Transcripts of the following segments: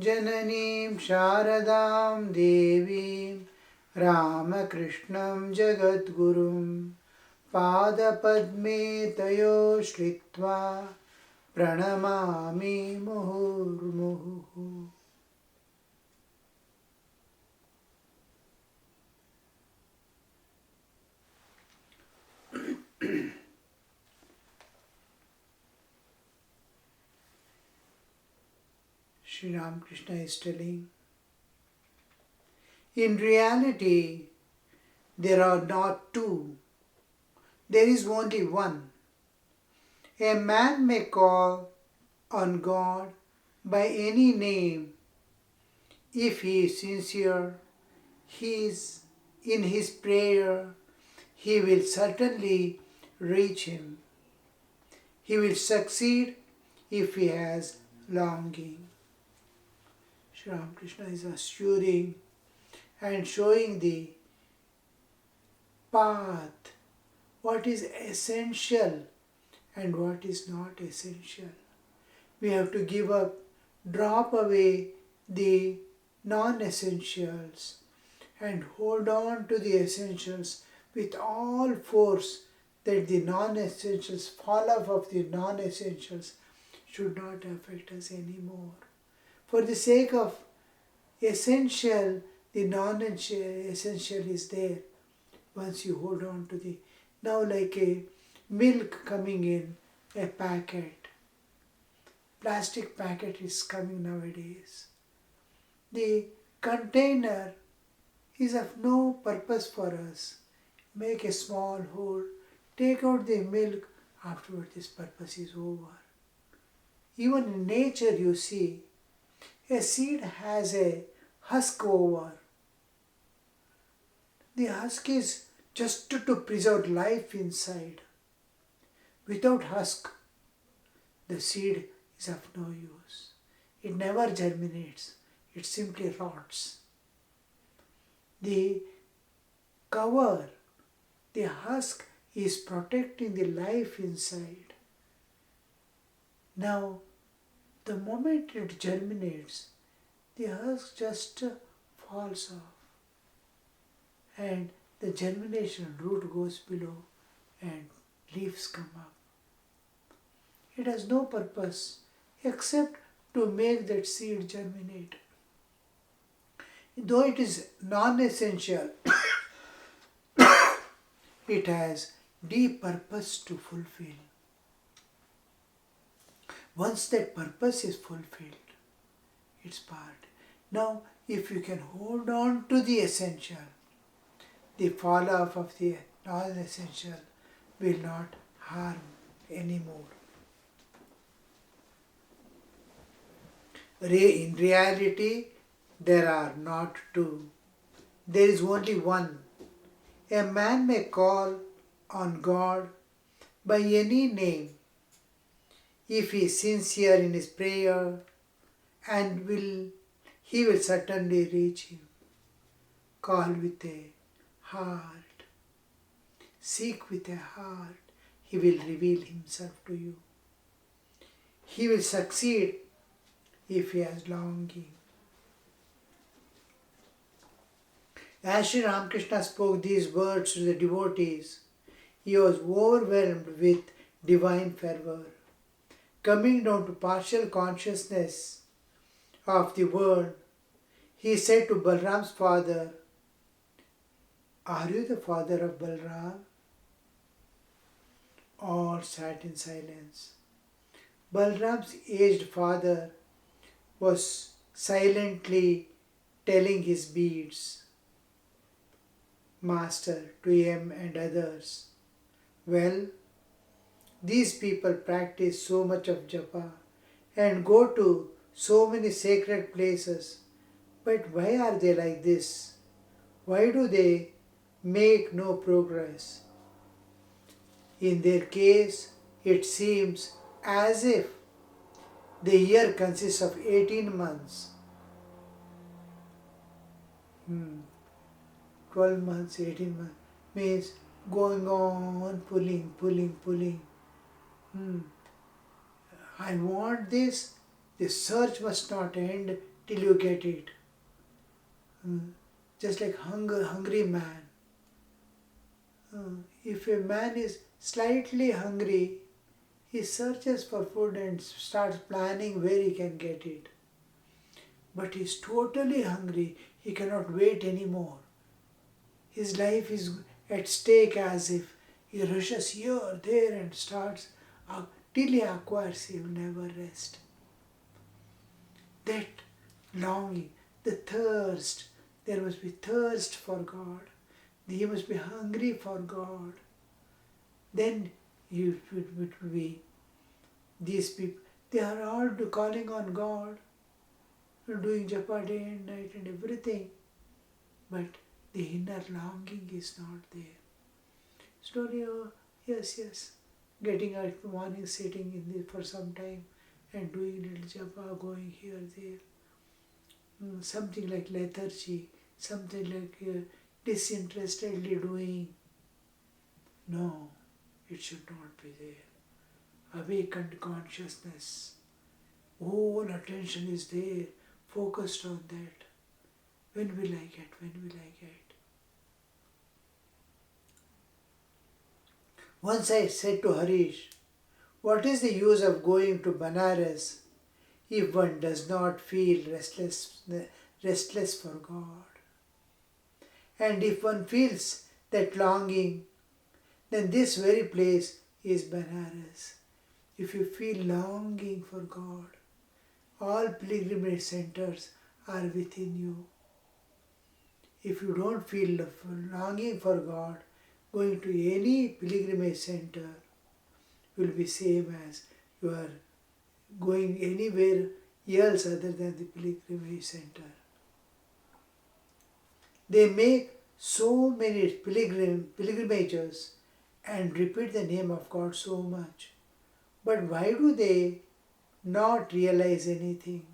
जननीं शारदां देवीं रामकृष्णं जगद्गुरुं पादपद्मे तयो श्रित्वा प्रणमामि मुहुर्मुहुः. Sri Ramakrishna is telling, in reality, there are not two. There is only one. A man may call on God by any name. If he is sincere, he is in his prayer, he will certainly reach him. He will succeed if he has longing. Sri Ramakrishna is assuring and showing the path, what is essential and what is not essential. We have to give up, drop away the non-essentials and hold on to the essentials with all force, that the non-essentials, fall off of the non-essentials should not affect us anymore. For the sake of essential, the non-essential is there. Once you hold on to the, now like a milk coming in a packet, plastic packet is coming nowadays. The container is of no purpose for us. Make a small hole, take out the milk, afterward this purpose is over. Even in nature you see, a seed has a husk over. The husk is just to preserve life inside. Without husk, the seed is of no use. It never germinates. It simply rots. The cover, the husk, is protecting the life inside. Now, the moment it germinates, the husk just falls off and the germination root goes below and leaves come up. It has no purpose except to make that seed germinate. Though it is non-essential, it has deep purpose to fulfill. Once that purpose is fulfilled, it's part. Now, if you can hold on to the essential, the fall off of the non-essential will not harm anymore. In reality, there are not two. There is only one. A man may call on God by any name if he is sincere in his prayer, and he will certainly reach him. Call with a heart. Seek with a heart. He will reveal himself to you. He will succeed if he has longing. As Sri Ramakrishna spoke these words to the devotees, he was overwhelmed with divine fervor. Coming down to partial consciousness of the world, he said to Balram's father, "Are you the father of Balram?" All sat in silence. Balram's aged father was silently telling his beads, master, to him and others. Well, these people practice so much of japa and go to so many sacred places, but why are they like this? Why do they make no progress? In their case, it seems as if the year consists of 18 months. 12 months, 18 months means going on, pulling. I want this. The search must not end till you get it. Just like hungry man. If a man is slightly hungry, he searches for food and starts planning where he can get it. But he is totally hungry, he cannot wait anymore. His life is at stake as if he rushes here, there and starts till he acquires, he will never rest. That longing, the thirst, there must be thirst for God. He must be hungry for God. Then it will be these people, they are all calling on God, doing japa day and night and everything. But the inner longing is not there. Slowly, yes, getting up in the morning, sitting in there for some time and doing little japa, going here, there. Something like lethargy, something like disinterestedly doing. No, it should not be there. Awakened consciousness, whole attention is there, focused on that. When will I get? When will I get? Once I said to Harish, what is the use of going to Banaras if one does not feel restless for God? And if one feels that longing, then this very place is Banaras. If you feel longing for God, all pilgrimage centers are within you. If you don't feel longing for God, going to any pilgrimage center will be same as you are going anywhere else other than the pilgrimage center. They make so many pilgrimages and repeat the name of God so much. But why do they not realize anything?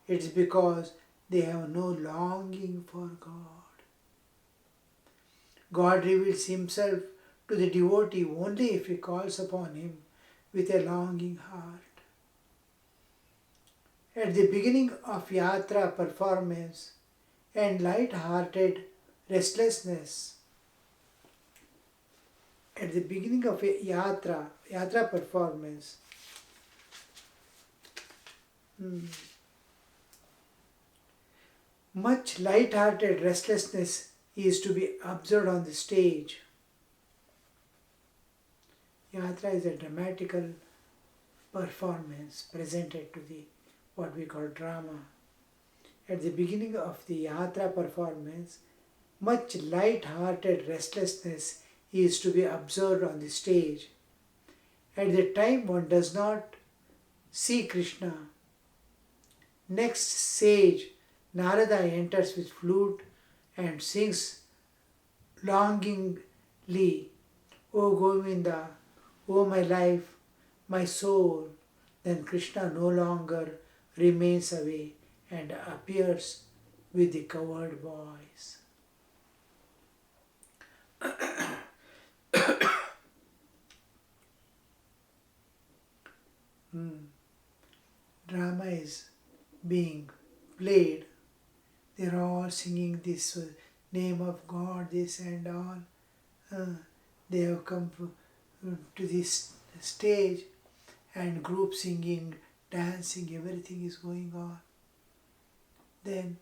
It's because they have no longing for God. God reveals Himself to the devotee only if he calls upon Him with a longing heart. At the beginning of yatra performance and light-hearted restlessness, at the beginning of a yatra performance, much light-hearted restlessness is to be observed on the stage. Yatra is a dramatical performance presented to the what we call drama. At the beginning of the yatra performance, much light-hearted restlessness is to be observed on the stage. At the time one does not see Krishna. Next sage, Narada enters with flute and sings longingly, O Govinda, O my life, my soul. Then Krishna no longer remains away and appears with the covered voice. Drama is being played. They're all singing this name of God, this and all. They have come to this stage and group singing, dancing, everything is going on. Then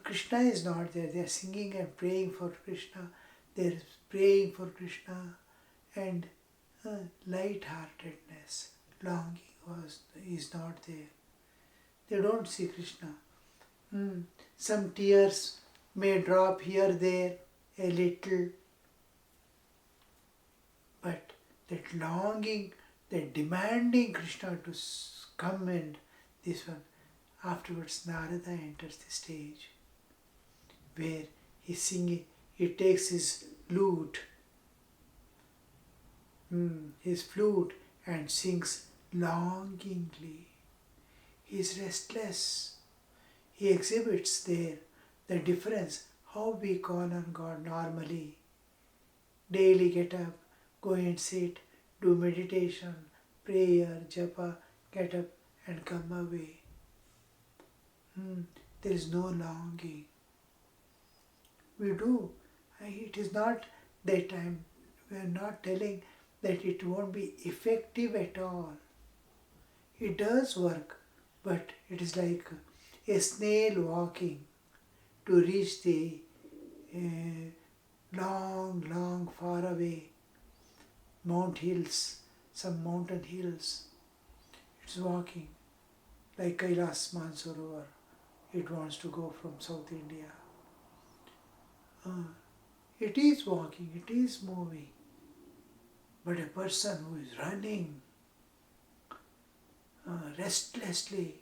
Krishna is not there. They are singing and praying for Krishna. They are praying for Krishna and light-heartedness, longing is not there. They don't see Krishna. Some tears may drop here, there, a little, but that longing, that demanding Krishna to come and this one, afterwards Narada enters the stage where he's singing, he takes his flute and sings longingly. He is restless. He exhibits there the difference, how we call on God normally. Daily get up, go and sit, do meditation, prayer, japa, get up and come away. There is no longing. We do. It is not that we are not telling that it won't be effective at all. It does work, but it is like a snail walking to reach the long, far away some mountain hills. It's walking like Kailas Mansarovar. It wants to go from South India. It is walking, it is moving. But a person who is running restlessly,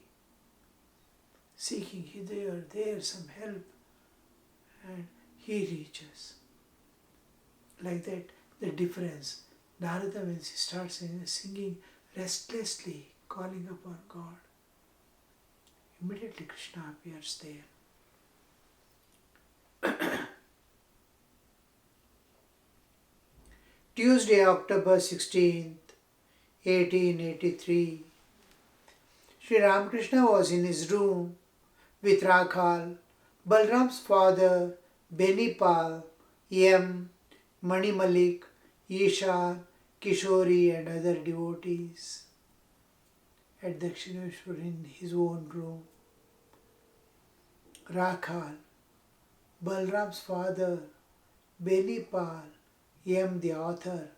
seeking hither or there some help, and he reaches. Like that, the difference. Narada, when she starts singing restlessly, calling upon God, immediately Krishna appears there. Tuesday, October 16th, 1883. Sri Ramakrishna was in his room with Rakhal, Balram's father, Benipal, M. Mani Malik, Isha, Kishori and other devotees at Dakshineshwar in his own room. Rakhal, Balram's father, Benipal, M. the author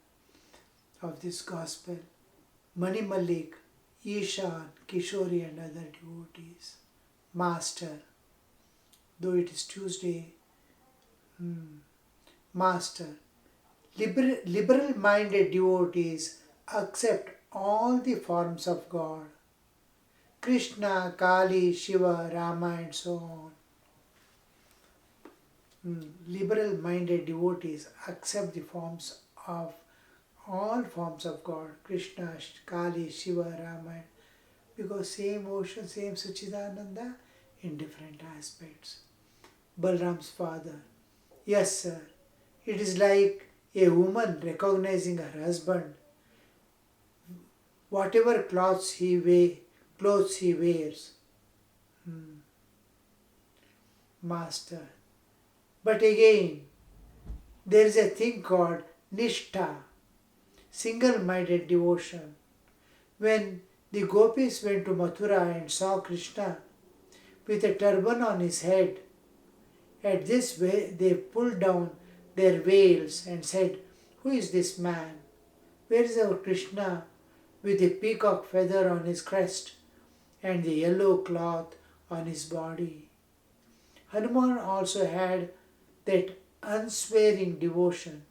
of this gospel, Mani Malik, Ishan, Kishori and other devotees. Master, though it is Tuesday, Master, liberal-minded devotees accept all the forms of God, Krishna, Kali, Shiva, Rama and so on. Liberal-minded devotees accept the forms of all forms of God, Krishna, Kali, Shiva, Rama, because same ocean, same Sachidananda in different aspects. Balram's father, yes sir, it is like a woman recognizing her husband, whatever clothes he wears. Master, but again, there is a thing called Nishtha, single-minded devotion. When the gopis went to Mathura and saw Krishna with a turban on his head, at this way they pulled down their veils and said, "Who is this man? Where is our Krishna with a peacock feather on his crest and the yellow cloth on his body?" Hanuman also had that unswearing devotion.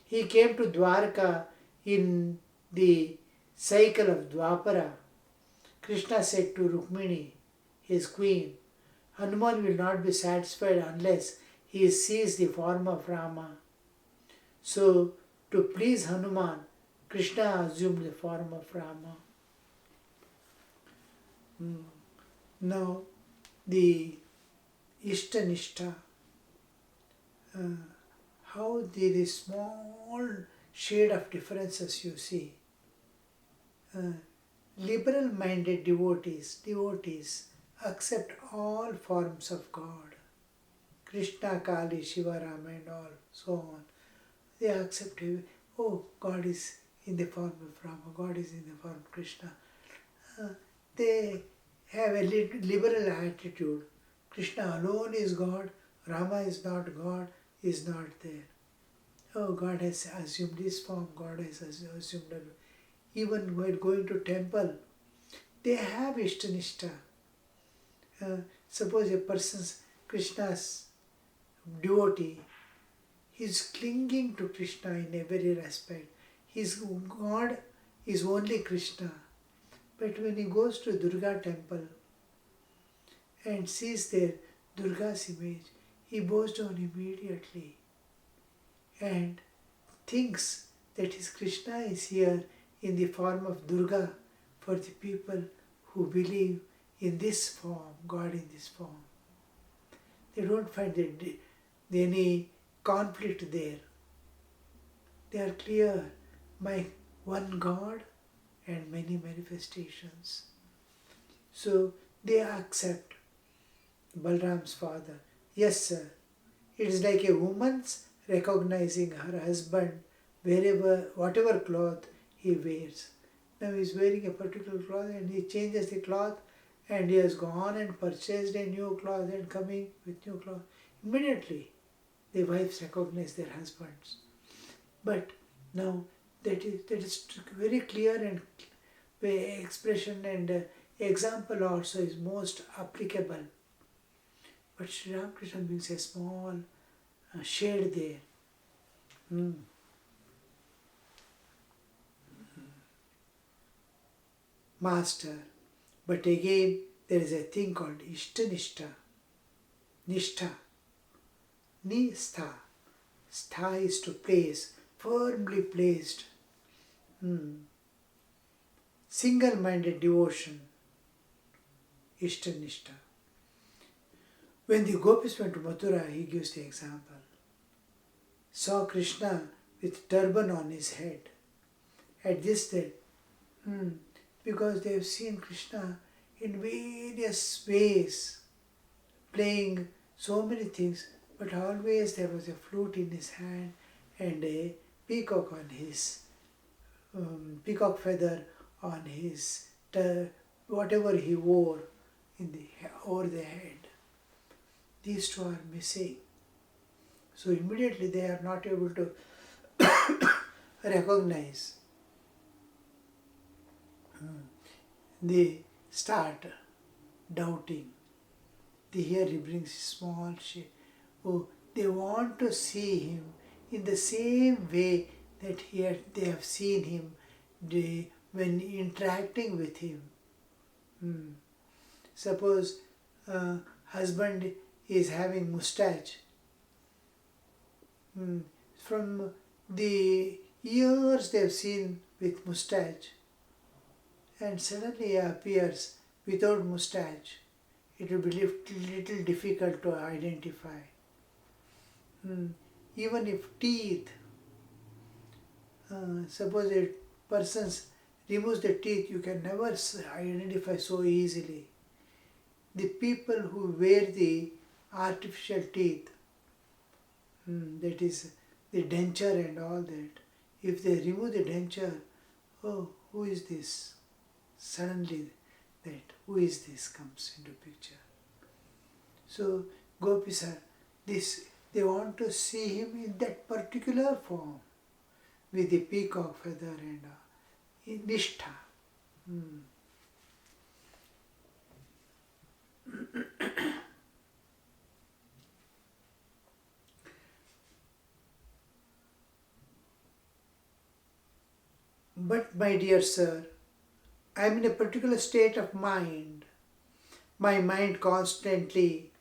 He came to Dwarka in the cycle of Dwapara. Krishna said to Rukmini, his queen, Hanuman will not be satisfied unless he sees the form of Rama. So, to please Hanuman, Krishna assumed the form of Rama. Now, the Ishtanishta, how there is small shade of differences you see. Liberal-minded devotees accept all forms of God. Krishna, Kali, Shiva, Rama and all, so on. They accept, God is in the form of Rama, God is in the form of Krishna. They have a liberal attitude. Krishna alone is God, Rama is not God, is not there. God has assumed this form, God has assumed that. Even while going to temple, they have Ishtanishta. Suppose a person's Krishna's devotee, he is clinging to Krishna in every respect. His God is only Krishna. But when he goes to Durga temple and sees there Durga's image, he bows down immediately and thinks that his Krishna is here in the form of Durga for the people who believe in this form, God in this form. They don't find any conflict there. They are clear, my one God and many manifestations. So they accept Balram's father. Yes, sir. It is like a woman's recognizing her husband wherever, whatever cloth he wears. Now he is wearing a particular cloth and he changes the cloth and he has gone and purchased a new cloth and coming with new cloth. Immediately the wives recognize their husbands. But now that is very clear and expression and example also is most applicable. But Sri Ramakrishna brings a small shade there. Hmm. Master. But again, there is a thing called Ishtanishta. Nishtha. Nistha. Stha is to place, firmly placed. Single-minded devotion. Ishtanishta. When the gopis went to Mathura, he gives the example. Saw Krishna with turban on his head. At this day, because they have seen Krishna in various ways, playing so many things, but always there was a flute in his hand and a peacock on his, peacock feather on his, whatever he wore over the head. These two are missing. So immediately they are not able to recognize. They start doubting. Here he brings a small shade. Oh, they want to see him in the same way that they have seen him when interacting with him. Suppose husband is having mustache. From the years they have seen with mustache, and suddenly he appears without mustache. It will be little difficult to identify. Even if teeth, suppose a person removes the teeth, you can never identify so easily. The people who wear the artificial teeth, that is the denture and all that, if they remove the denture, oh, who is this? Suddenly that who is this comes into picture. So gopis are this, they want to see him in that particular form with the peacock feather and nishtha. But my dear sir, I am in a particular state of mind. My mind constantly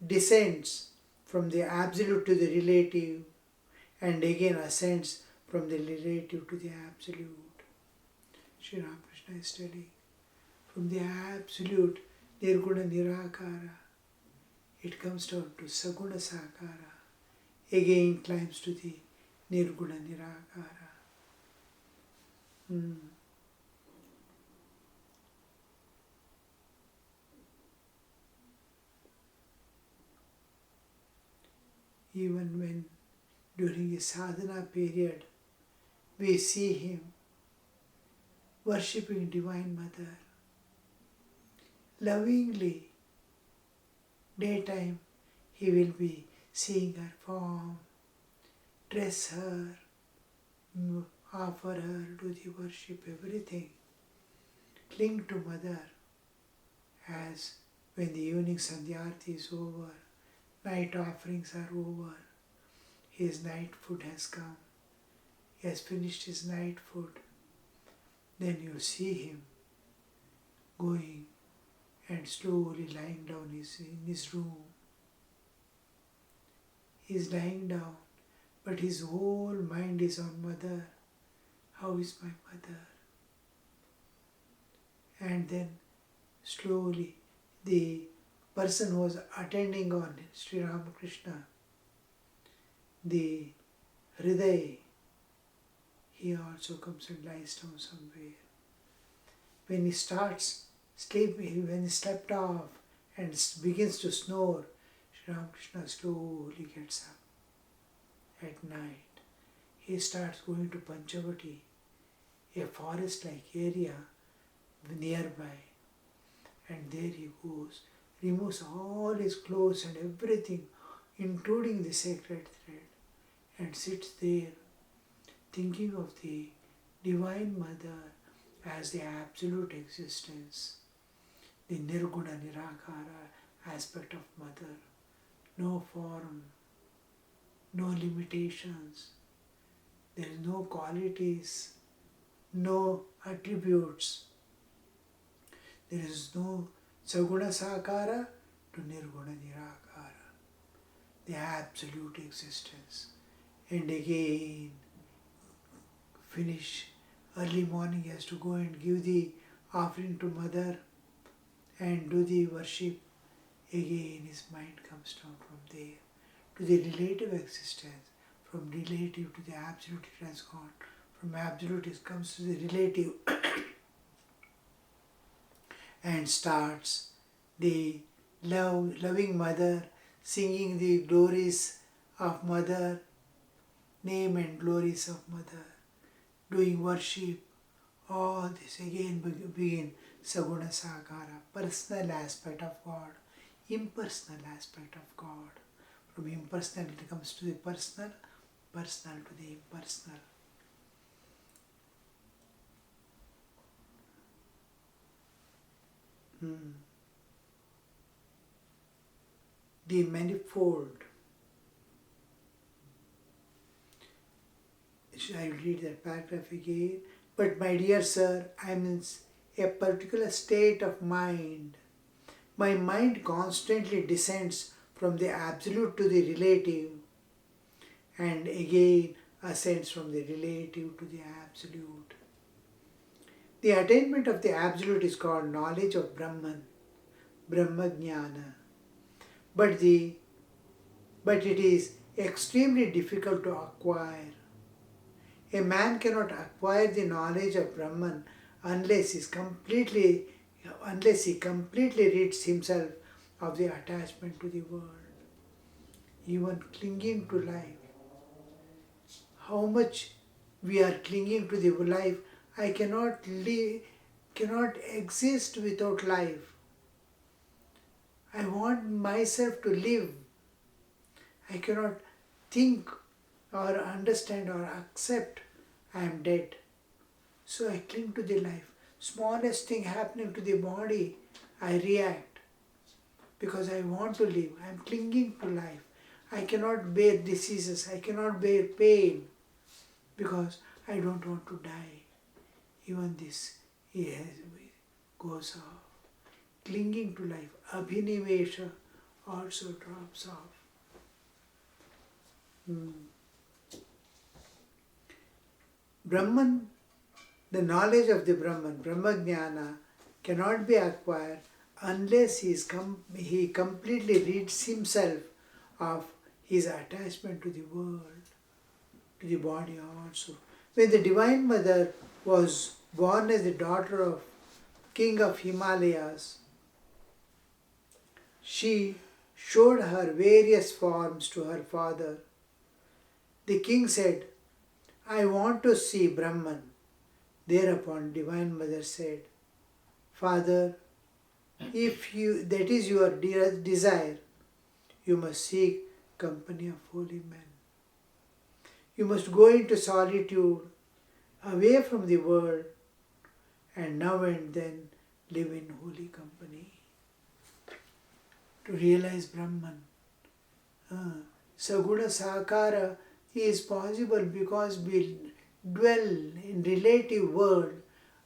descends from the absolute to the relative and again ascends from the relative to the absolute. Sri Ramakrishna is telling, from the absolute, Nirguna Nirakara, it comes down to Saguna Sakara, again climbs to the Nirguna Nirakara. Even when during a sadhana period we see him worshipping Divine Mother, lovingly, daytime he will be seeing her form, dress her, offer her, do the worship, everything. Cling to Mother as when the evening Sandhyarti is over, night offerings are over, his night food has come, he has finished his night food, then you see him going and slowly lying down in his room. He is lying down, but his whole mind is on Mother. How is my Mother? And then slowly the person who was attending on Sri Ramakrishna, the Hriday, he also comes and lies down somewhere. When he starts sleeping, when he slept off and begins to snore, Sri Ramakrishna slowly gets up. At night, he starts going to Panchavati, a forest-like area nearby, and there he goes, removes all his clothes and everything, including the sacred thread, and sits there thinking of the Divine Mother as the absolute existence, the Nirguna Nirakara aspect of Mother, no form, no limitations, there is no qualities, no attributes, there is no Saguna Sakara to Nirguna Nirakara, the absolute existence. And again, finish early morning, he has to go and give the offering to Mother and do the worship. Again his mind comes down from there to the relative existence, from relative to the absolute it has gone, from absolute it comes to the relative and starts the loving Mother, singing the glories of Mother, name and glories of Mother, doing worship. All this again begin Saguna Sakara, personal aspect of God, impersonal aspect of God. From impersonal it comes to the personal, personal to the impersonal. The manifold. I will read that paragraph again. But my dear sir, I am in a particular state of mind. My mind constantly descends from the absolute to the relative and again ascends from the relative to the absolute. The attainment of the absolute is called knowledge of Brahman, Brahmajnana. But it is extremely difficult to acquire. A man cannot acquire the knowledge of Brahman unless he completely rids himself of the attachment to the world. Even clinging to life. How much we are clinging to the life, I cannot exist without life. I want myself to live. I cannot think or understand or accept I am dead. So I cling to the life. Smallest thing happening to the body, I react because I want to live. I am clinging to life. I cannot bear diseases. I cannot bear pain because I don't want to die. Even this goes off. Clinging to life. Abhinivesha also drops off. Brahman, the knowledge of the Brahman, Brahmajnana, cannot be acquired unless he completely rids himself of his attachment to the world, to the body also. When the Divine Mother was born as the daughter of King of Himalayas, she showed her various forms to her father. The king said, I want to see Brahman. Thereupon Divine Mother said, Father, if that is your desire, you must seek company of holy men. You must go into solitude, away from the world, and now and then live in holy company. To realize Brahman. Saguna Sakara is possible because we dwell in relative world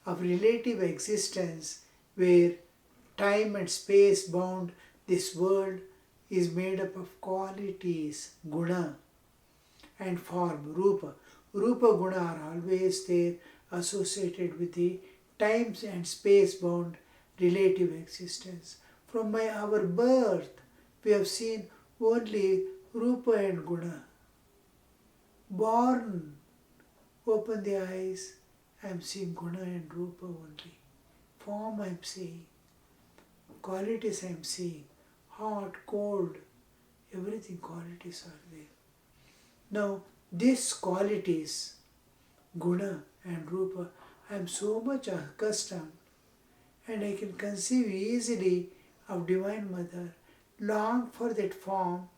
of relative existence where time and space bound this world is made up of qualities, guna, and form, rupa. Rupa guna are always there associated with the times and space bound relative existence. From our birth, we have seen only rupa and guna. Born, open the eyes, I am seeing guna and rupa only. Form I am seeing. Qualities I am seeing. Hot, cold, everything qualities are there. Now, these qualities, guna and rupa, I am so much accustomed and I can conceive easily of Divine Mother, long for that form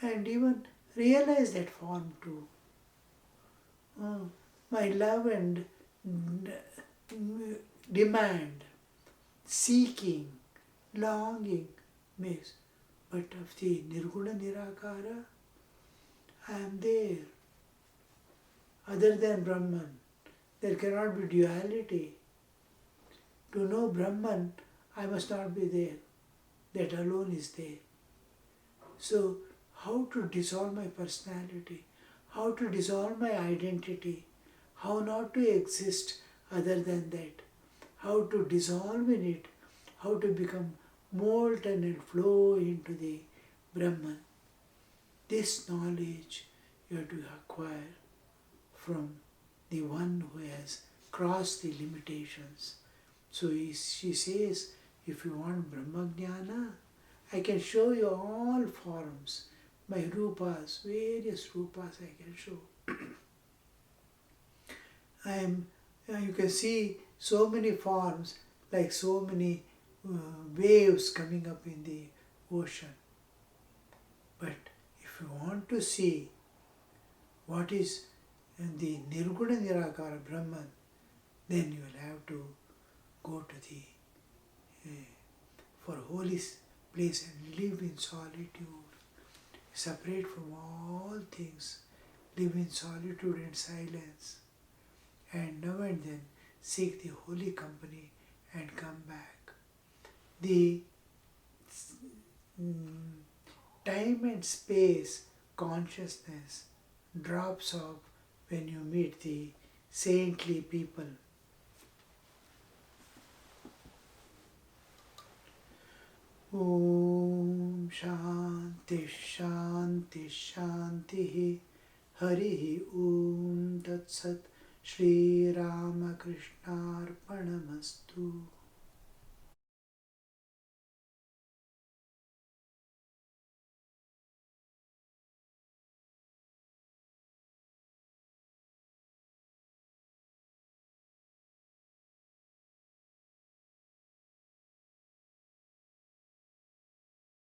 and even realize that form too. My love and demand, seeking, longing makes, but of the Nirguna Nirakara, I am there. Other than Brahman, there cannot be duality. To know Brahman, I must not be there. That alone is there. So, how to dissolve my personality? How to dissolve my identity? How not to exist other than that? How to dissolve in it? How to become molten and flow into the Brahman? This knowledge you have to acquire from the one who has crossed the limitations. So she says, if you want Brahmajnana, I can show you all forms, my rupas, various rupas I can show. You can see so many forms, like so many waves coming up in the ocean. But if you want to see what is the Nirguna Nirakara Brahman, then you will have to go to the for holy place and live in solitude, separate from all things, live in solitude and silence, and now and then seek the holy company and come back. The time and space consciousness drops off when you meet the saintly people. Om Shanti Shanti Shanti Hari Om Tat Sat Shri Ramakrishna Arpanamastu.